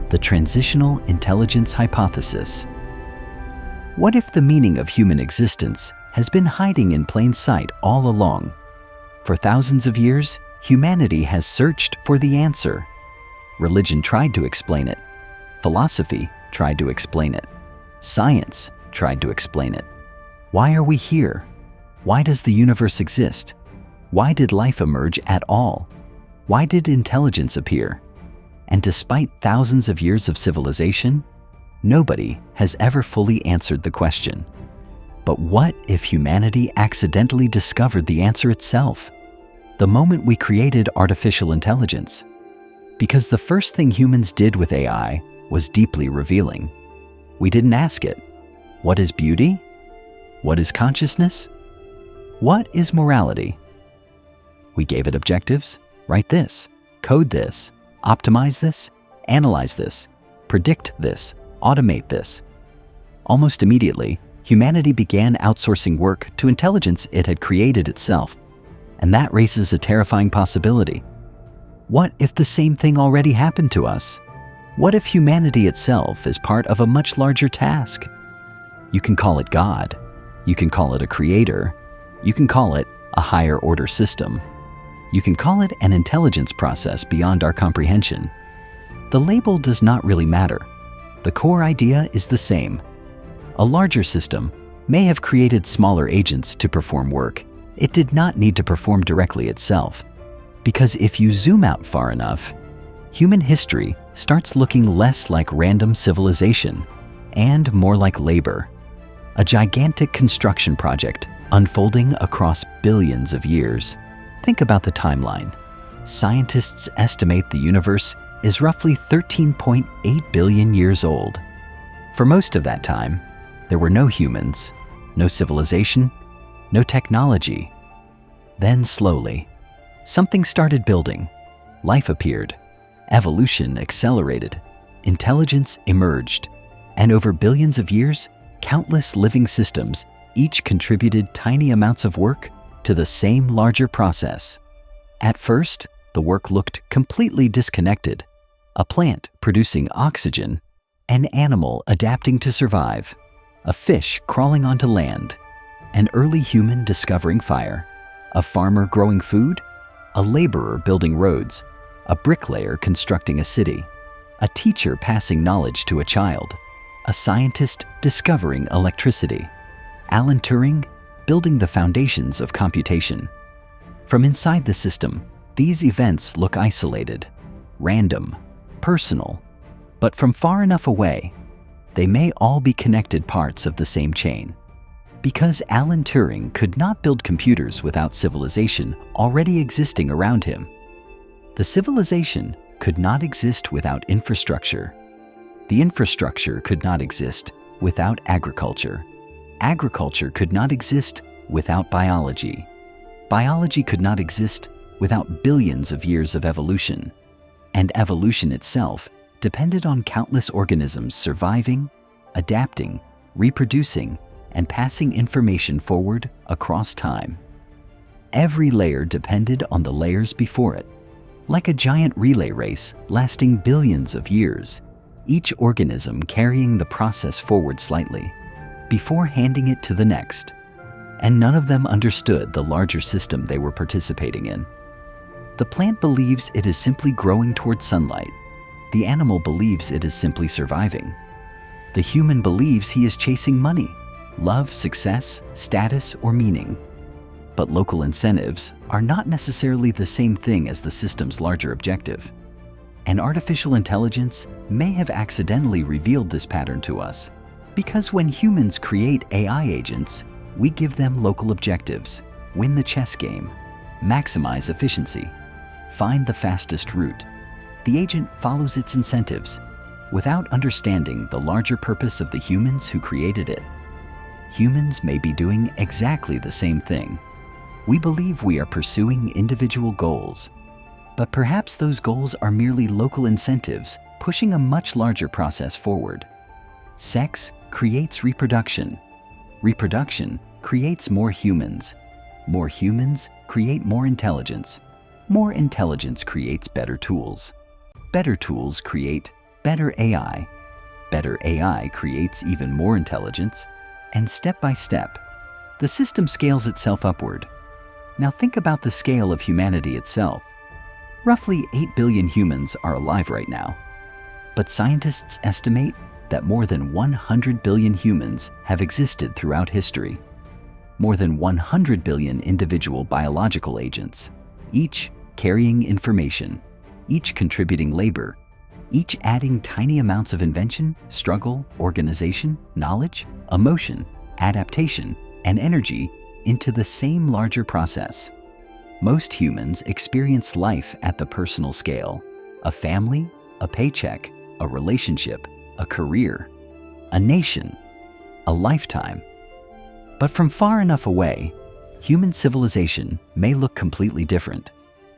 the Transitional Intelligence Hypothesis. What if the meaning of human existence has been hiding in plain sight all along? For thousands of years, humanity has searched for the answer. Religion tried to explain it. Philosophy tried to explain it. Science tried to explain it. Why are we here? Why does the universe exist? Why did life emerge at all? Why did intelligence appear? And despite thousands of years of civilization, nobody has ever fully answered the question. But what if humanity accidentally discovered the answer itself, the moment we created artificial intelligence? Because the first thing humans did with AI was deeply revealing. We didn't ask it, what is beauty? What is consciousness? What is morality? We gave it objectives: write this, code this, optimize this, analyze this, predict this, automate this. Almost immediately, humanity began outsourcing work to intelligence it had created itself. And that raises a terrifying possibility. What if the same thing already happened to us? What if humanity itself is part of a much larger task? You can call it God. You can call it a creator. You can call it a higher order system. You can call it an intelligence process beyond our comprehension. The label does not really matter. The core idea is the same. A larger system may have created smaller agents to perform work. It did not need to perform directly itself. Because if you zoom out far enough, human history starts looking less like random civilization and more like labor. A gigantic construction project unfolding across billions of years. Think about the timeline. Scientists estimate the universe is roughly 13.8 billion years old. For most of that time, there were no humans, no civilization, no technology. Then slowly, something started building. Life appeared. Evolution accelerated. Intelligence emerged. And over billions of years, countless living systems each contributed tiny amounts of work to the same larger process. At first, the work looked completely disconnected. A plant producing oxygen, an animal adapting to survive, a fish crawling onto land, an early human discovering fire, a farmer growing food, a laborer building roads, a bricklayer constructing a city, a teacher passing knowledge to a child, a scientist discovering electricity, Alan Turing building the foundations of computation. From inside the system, these events look isolated, random, personal, but from far enough away, they may all be connected parts of the same chain. Because Alan Turing could not build computers without civilization already existing around him. The civilization could not exist without infrastructure. The infrastructure could not exist without agriculture. Agriculture could not exist without biology. Biology could not exist without billions of years of evolution. And evolution itself depended on countless organisms surviving, adapting, reproducing, and passing information forward across time. Every layer depended on the layers before it. Like a giant relay race lasting billions of years, each organism carrying the process forward slightly, before handing it to the next. And none of them understood the larger system they were participating in. The plant believes it is simply growing toward sunlight. The animal believes it is simply surviving. The human believes he is chasing money, love, success, status, or meaning. But local incentives are not necessarily the same thing as the system's larger objective. And artificial intelligence may have accidentally revealed this pattern to us. Because when humans create AI agents, we give them local objectives, win the chess game, maximize efficiency, find the fastest route. The agent follows its incentives without understanding the larger purpose of the humans who created it. Humans may be doing exactly the same thing. We believe we are pursuing individual goals, but perhaps those goals are merely local incentives pushing a much larger process forward. Sex creates reproduction. Reproduction creates more humans. More humans create more intelligence. More intelligence creates better tools. Better tools create better AI. Better AI creates even more intelligence, and step by step, the system scales itself upward. Now think about the scale of humanity itself. Roughly 8 billion humans are alive right now, but scientists estimate that more than 100 billion humans have existed throughout history. More than 100 billion individual biological agents, each carrying information, each contributing labor, each adding tiny amounts of invention, struggle, organization, knowledge, emotion, adaptation, and energy into the same larger process. Most humans experience life at the personal scale: a family, a paycheck, a relationship, a career, a nation, a lifetime. But from far enough away, human civilization may look completely different.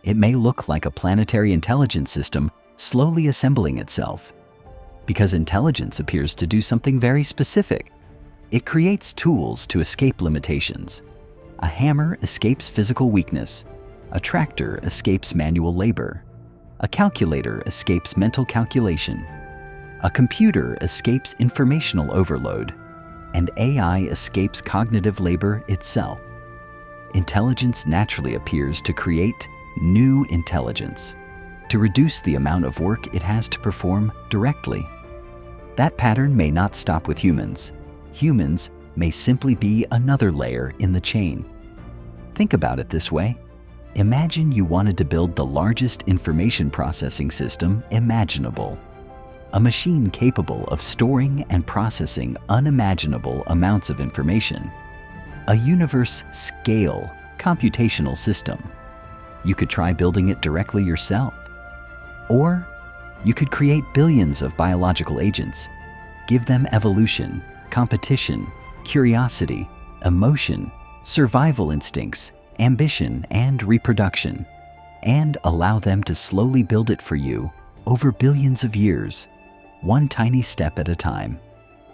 It may look like a planetary intelligence system slowly assembling itself. Because intelligence appears to do something very specific. It creates tools to escape limitations. A hammer escapes physical weakness. A tractor escapes manual labor. A calculator escapes mental calculation. A computer escapes informational overload. And AI escapes cognitive labor itself. Intelligence naturally appears to create new intelligence, to reduce the amount of work it has to perform directly. That pattern may not stop with humans. Humans may simply be another layer in the chain. Think about it this way. Imagine you wanted to build the largest information processing system imaginable. A machine capable of storing and processing unimaginable amounts of information. A universe-scale computational system. You could try building it directly yourself. Or you could create billions of biological agents, give them evolution, competition, curiosity, emotion, survival instincts, ambition, and reproduction, and allow them to slowly build it for you over billions of years, one tiny step at a time,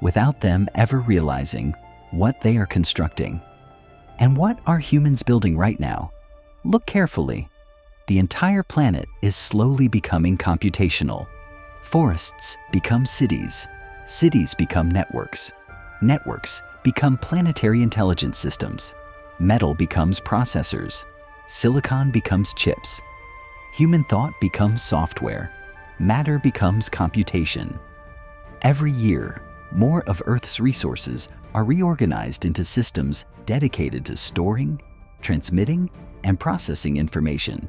without them ever realizing what they are constructing. And what are humans building right now? Look carefully. The entire planet is slowly becoming computational. Forests become cities. Cities become networks. Networks become planetary intelligence systems. Metal becomes processors. Silicon becomes chips. Human thought becomes software. Matter becomes computation. Every year, more of Earth's resources are reorganized into systems dedicated to storing, transmitting, and processing information.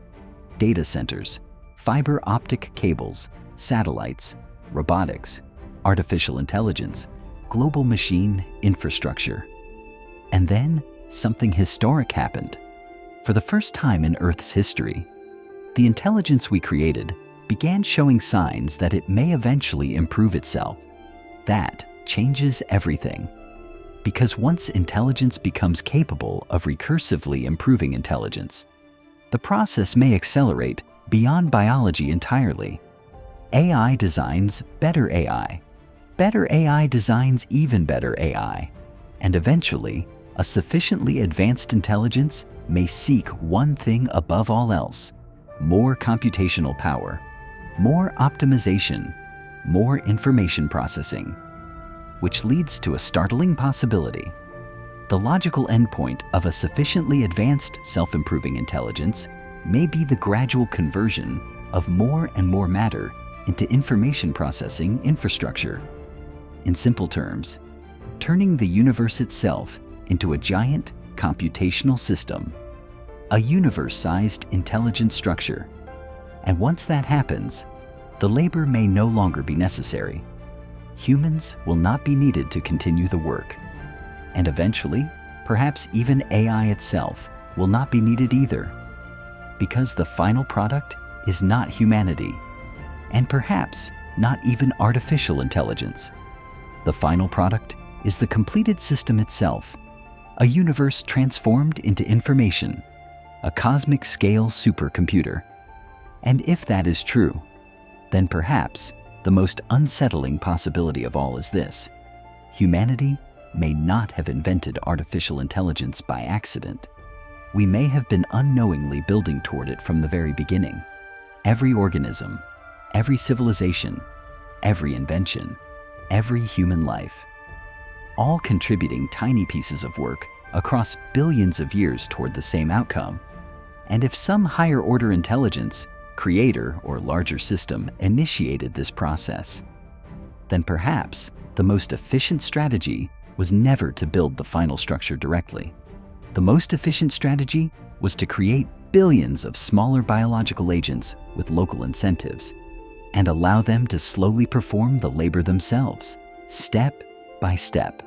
Data centers, fiber optic cables, satellites, robotics, artificial intelligence, global machine infrastructure. And then something historic happened. For the first time in Earth's history, the intelligence we created began showing signs that it may eventually improve itself. That changes everything. Because once intelligence becomes capable of recursively improving intelligence, the process may accelerate beyond biology entirely. AI designs better AI. Better AI designs even better AI. And eventually, a sufficiently advanced intelligence may seek one thing above all else: more computational power, more optimization, more information processing. Which leads to a startling possibility. The logical endpoint of a sufficiently advanced self-improving intelligence may be the gradual conversion of more and more matter into information processing infrastructure. In simple terms, turning the universe itself into a giant computational system, a universe-sized intelligent structure. And once that happens, the labor may no longer be necessary. Humans will not be needed to continue the work. And eventually, perhaps even AI itself will not be needed either. Because the final product is not humanity, and perhaps not even artificial intelligence. The final product is the completed system itself, a universe transformed into information, a cosmic scale supercomputer. And if that is true, then perhaps the most unsettling possibility of all is this: humanity may not have invented artificial intelligence by accident. We may have been unknowingly building toward it from the very beginning. Every organism, every civilization, every invention, every human life, all contributing tiny pieces of work across billions of years toward the same outcome. And if some higher order intelligence, creator or larger system initiated this process, then perhaps the most efficient strategy was never to build the final structure directly. The most efficient strategy was to create billions of smaller biological agents with local incentives and allow them to slowly perform the labor themselves, step by step,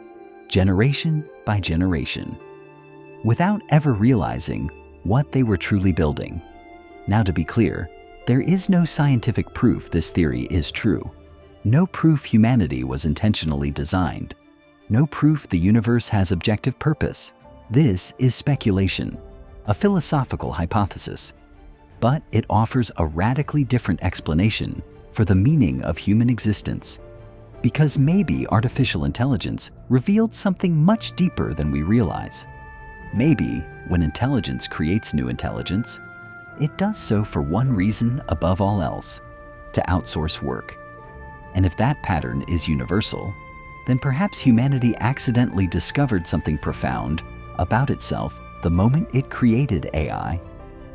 generation by generation, without ever realizing what they were truly building. Now, to be clear, there is no scientific proof this theory is true. No proof humanity was intentionally designed. No proof the universe has objective purpose. This is speculation, a philosophical hypothesis. But it offers a radically different explanation for the meaning of human existence. Because maybe artificial intelligence revealed something much deeper than we realize. Maybe when intelligence creates new intelligence, it does so for one reason above all else: to outsource work. And if that pattern is universal, then perhaps humanity accidentally discovered something profound about itself the moment it created AI.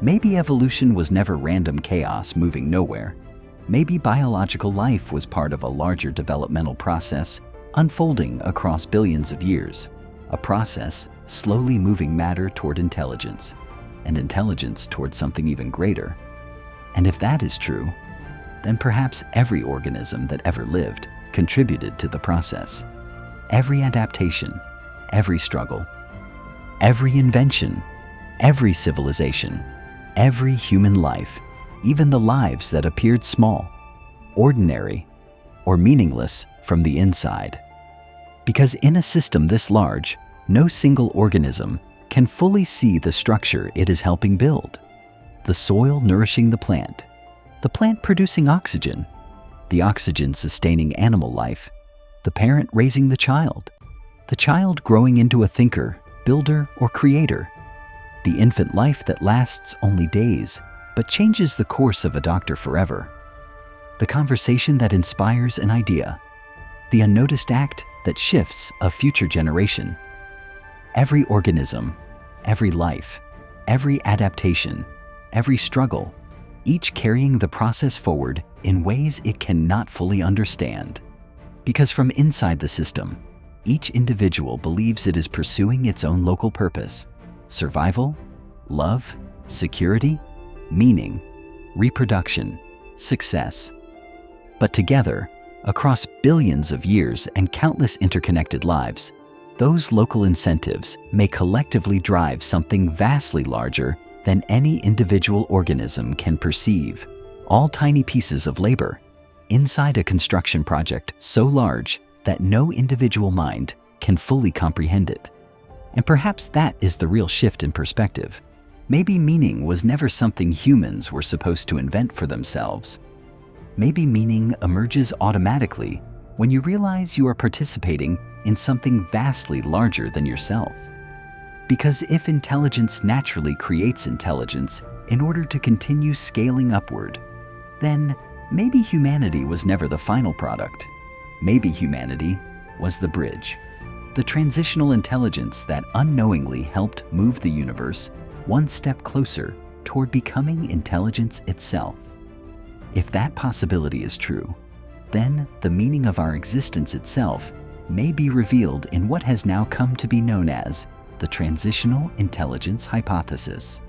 Maybe evolution was never random chaos moving nowhere. Maybe biological life was part of a larger developmental process unfolding across billions of years, a process slowly moving matter toward intelligence, and intelligence toward something even greater. And if that is true, then perhaps every organism that ever lived contributed to the process. Every adaptation, every struggle, every invention, every civilization, every human life, even the lives that appeared small, ordinary, or meaningless from the inside. Because in a system this large, no single organism can fully see the structure it is helping build. The soil nourishing the plant producing oxygen, the oxygen sustaining animal life, the parent raising the child growing into a thinker, builder, or creator, the infant life that lasts only days but changes the course of a doctor forever, the conversation that inspires an idea, the unnoticed act that shifts a future generation. Every organism, every life, every adaptation, every struggle, each carrying the process forward in ways it cannot fully understand. Because from inside the system, each individual believes it is pursuing its own local purpose: survival, love, security, meaning, reproduction, success. But together, across billions of years and countless interconnected lives, those local incentives may collectively drive something vastly larger than any individual organism can perceive. All tiny pieces of labor inside a construction project so large that no individual mind can fully comprehend it. And perhaps that is the real shift in perspective. Maybe meaning was never something humans were supposed to invent for themselves. Maybe meaning emerges automatically when you realize you are participating in something vastly larger than yourself. Because if intelligence naturally creates intelligence in order to continue scaling upward, then maybe humanity was never the final product. Maybe humanity was the bridge, the transitional intelligence that unknowingly helped move the universe one step closer toward becoming intelligence itself. If that possibility is true, then the meaning of our existence itself may be revealed in what has now come to be known as the Transitional Intelligence Hypothesis.